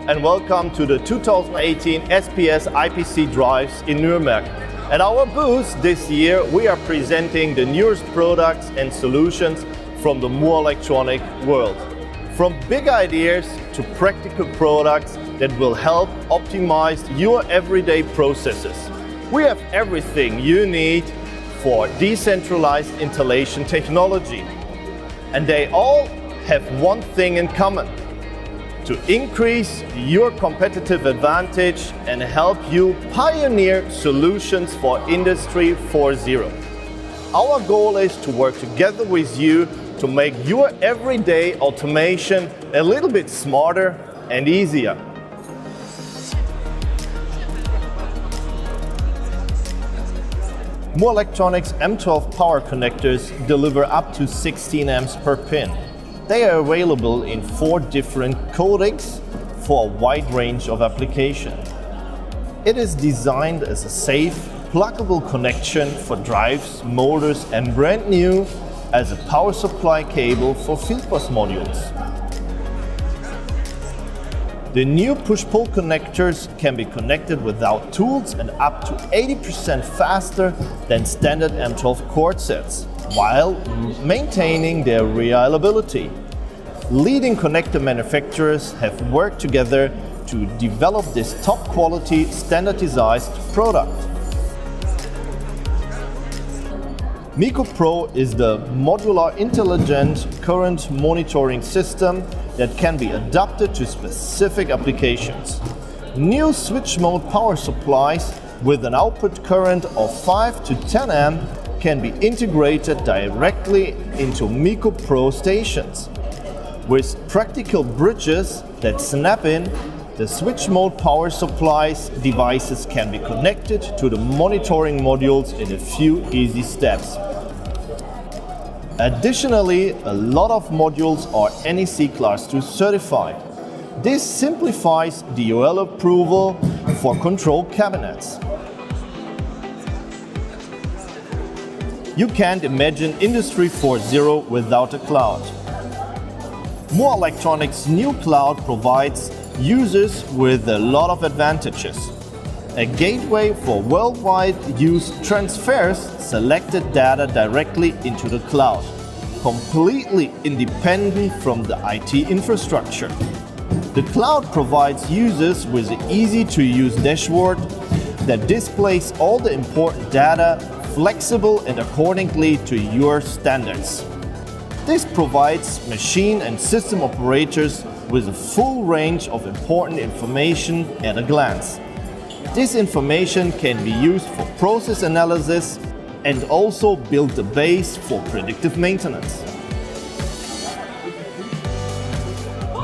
and welcome to the 2018 SPS IPC drives in Nuremberg. At our booth this year, we are presenting the newest products and solutions from the Murrelektronik world. From big ideas to practical products that will help optimize your everyday processes. We have everything you need for decentralized installation technology. And they all have one thing in common: to increase your competitive advantage and help you pioneer solutions for Industry 4.0. Our goal is to work together with you to make your everyday automation a little bit smarter and easier. Murrelektronik's M12 Power Connectors deliver up to 16 amps per pin. They are available in 4 different codecs for a wide range of applications. It is designed as a safe, pluggable connection for drives, motors, and brand new as a power supply cable for field bus modules. The new push-pull connectors can be connected without tools and up to 80% faster than standard M12 cord sets, while maintaining their reliability. Leading connector manufacturers have worked together to develop this top-quality, standardized product. Mico Pro is the modular intelligent current monitoring system that can be adapted to specific applications. New switch mode power supplies with an output current of 5 to 10 amp can be integrated directly into Mico Pro stations. With practical bridges that snap in, the switch mode power supplies devices can be connected to the monitoring modules in a few easy steps. Additionally, a lot of modules are NEC Class 2 certified. This simplifies DOL approval for control cabinets. You can't imagine Industry 4.0 without a cloud. Murrelektronik's new cloud provides users with a lot of advantages. A gateway for worldwide use transfers selected data directly into the cloud, completely independent from the IT infrastructure. The cloud provides users with an easy-to-use dashboard that displays all the important data, flexible and accordingly to your standards. This provides machine and system operators with a full range of important information at a glance. This information can be used for process analysis and also build the base for predictive maintenance.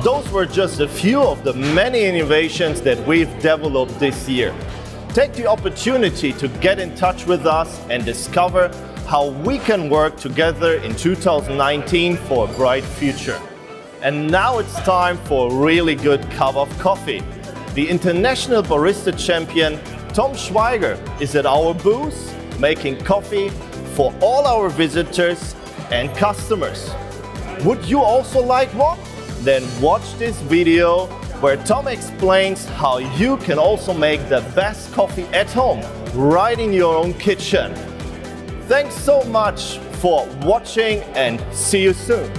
Those were just a few of the many innovations that we've developed this year. Take the opportunity to get in touch with us and discover how we can work together in 2019 for a bright future. And now it's time for a really good cup of coffee. The international barista champion Tom Schweiger is at our booth making coffee for all our visitors and customers. Would you also like one? Then watch this video where Tom explains how you can also make the best coffee at home, right in your own kitchen. Thanks so much for watching and see you soon.